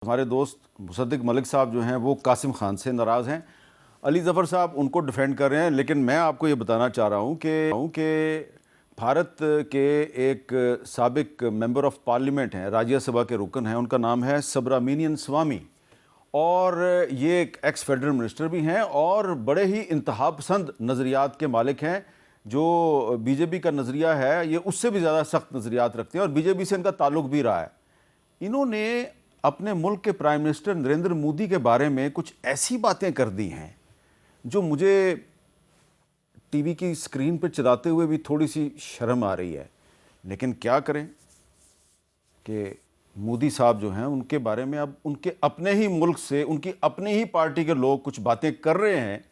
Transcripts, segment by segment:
हमारे दोस्त मुसद्दिक मलिक साहब जो हैं वो कासिम खान से नाराज़ हैं। अली ज़फ़र साहब उनको डिफेंड कर रहे हैं, लेकिन मैं आपको ये बताना चाह रहा हूँ कि भारत के एक साबिक मेंबर ऑफ पार्लियामेंट हैं, राज्यसभा के रुकन हैं, उनका नाम है सुब्रमण्यम स्वामी, और ये एक एक्स फेडरल मिनिस्टर भी हैं और बड़े ही इंतहा पसंद नज़रियात के मालिक हैं। जो बीजेपी का नज़रिया है ये उससे भी ज़्यादा सख्त नज़रियात रखते हैं और बीजेपी से इनका ताल्लुक भी रहा है। इन्होंने अपने मुल्क के प्राइम मिनिस्टर नरेंद्र मोदी के बारे में कुछ ऐसी बातें कर दी हैं जो मुझे टीवी की स्क्रीन पर चलाते हुए भी थोड़ी सी शर्म आ रही है। लेकिन क्या करें कि मोदी साहब जो हैं उनके बारे में अब उनके अपने ही मुल्क से उनकी अपनी ही पार्टी के लोग कुछ बातें कर रहे हैं।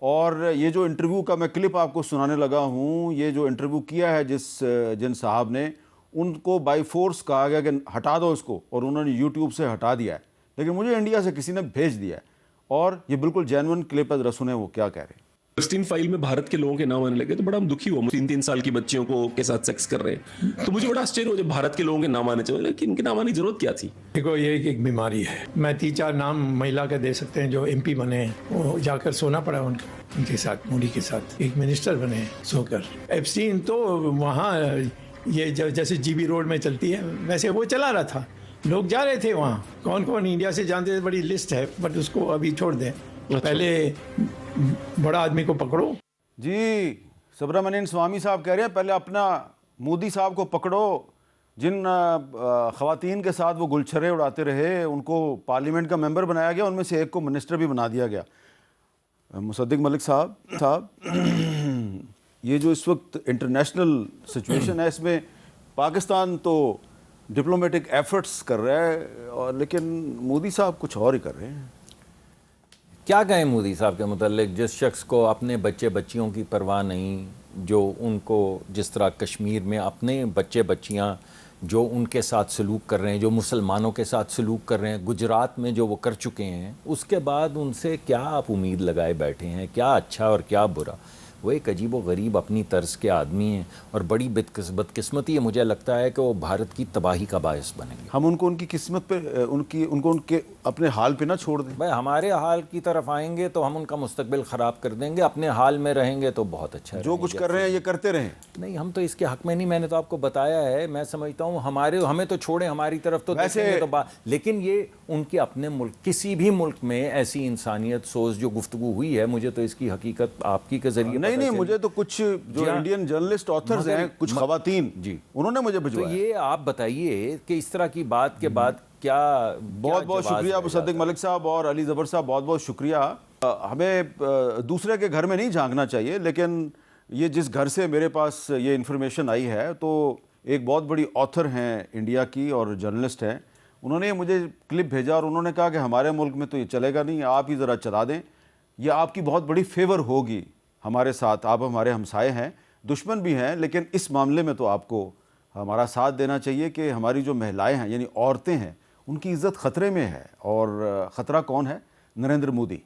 और ये जो इंटरव्यू का मैं क्लिप आपको सुनाने लगा हूँ, ये जो इंटरव्यू किया है जिन साहब ने, उनको बाई फोर्स कहा गया कि हटा दो इसको, और उन्होंने यूट्यूब से हटा दिया है। लेकिन मुझे इंडिया से किसी ने भेज दिया है और ये बिल्कुल जेन्युइन क्लिप है, जरा सुने वो क्या कह रहे हैं। प्रिस्टीन फाइल में भारत के लोगों के नाम आने लगे तो बड़ा हम दुखी हुआ। 3-3 साल की बच्चियों को के साथ सेक्स कर रहे हैं तो मुझे बड़ा आश्चर्य हो जब भारत के लोगों के नाम आने चाहिए, लेकिन इनके नाम आने की जरूरत क्या थी। देखो, ये एक बीमारी है। मैं 3-4 नाम महिला के दे सकते हैं जो एमपी बने हैं, वो जाकर सोना पड़ा उनके साथ, मोदी के साथ। एक मिनिस्टर बने सोकर। एप्स्टीन तो वहाँ ये जैसे जीबी रोड में चलती है वैसे वो चला रहा था, लोग जा रहे थे वहाँ। कौन कौन इंडिया से जानते थे, बड़ी लिस्ट है, बट उसको अभी छोड़ दें। पहले बड़ा आदमी को पकड़ो। जी, सुब्रमण्यम स्वामी साहब कह रहे हैं पहले अपना मोदी साहब को पकड़ो। जिन ख़वातीन के साथ वो गुलछरे उड़ाते रहे उनको पार्लियामेंट का मेंबर बनाया गया, उनमें से एक को मिनिस्टर भी बना दिया गया। मुसद्दिक मलिक साहब ये जो इस वक्त इंटरनेशनल सिचुएशन है, इसमें पाकिस्तान तो डिप्लोमेटिक एफर्ट्स कर रहा है, और लेकिन मोदी साहब कुछ और ही कर रहे हैं। क्या कहें मोदी साहब के मुतालिक, जिस शख्स को अपने बच्चे बच्चियों की परवाह नहीं, जो उनको जिस तरह कश्मीर में अपने बच्चे बच्चियां जो उनके साथ सलूक कर रहे हैं, जो मुसलमानों के साथ सलूक कर रहे हैं, गुजरात में जो वो कर चुके हैं, उसके बाद उनसे क्या आप उम्मीद लगाए बैठे हैं, क्या अच्छा और क्या बुरा। वो एक अजीब व गरीब अपनी तर्ज के आदमी हैं और बड़ी बदकिस्मती है, मुझे लगता है कि वो भारत की तबाही का बायस बनेंगे। हम उनको उनकी किस्मत पे उनको उनके अपने हाल पे ना छोड़ दें। भाई, हमारे हाल की तरफ आएंगे तो हम उनका मुस्तकबिल ख़राब कर देंगे, अपने हाल में रहेंगे तो बहुत अच्छा। जो कुछ कर रहे हैं ये करते रहें। नहीं, हम तो इसके हक में नहीं, मैंने तो आपको बताया है। मैं समझता हूँ हमें तो छोड़ें, हमारी तरफ तो वैसे तो लेकिन ये उनके अपने मुल्क, किसी भी मुल्क में ऐसी इंसानियत सोच जो गुफ्तगू हुई है, मुझे तो इसकी हकीकत आपकी के जरिए नहीं, मुझे तो कुछ जो इंडियन जर्नलिस्ट ऑथर्स हैं, कुछ खवातीन जी, उन्होंने मुझे भिजवाया। तो ये आप बताइए कि इस तरह की बात के बाद क्या। बहुत बहुत शुक्रिया मुसद्दिक मलिक साहब और अली ज़फ़र साहब, बहुत बहुत शुक्रिया। हमें दूसरे के घर में नहीं झांकना चाहिए, लेकिन ये जिस घर से मेरे पास ये इन्फॉर्मेशन आई है, तो एक बहुत बड़ी ऑथर हैं इंडिया की और जर्नलिस्ट हैं, उन्होंने मुझे क्लिप भेजा और उन्होंने कहा कि हमारे मुल्क में तो ये चलेगा नहीं, आप ही ज़रा चला दें, यह आपकी बहुत बड़ी फेवर होगी हमारे साथ। आप हमारे हमसाए हैं, दुश्मन भी हैं, लेकिन इस मामले में तो आपको हमारा साथ देना चाहिए कि हमारी जो महिलाएं हैं यानी औरतें हैं, उनकी इज़्ज़त ख़तरे में है। और ख़तरा कौन है? नरेंद्र मोदी।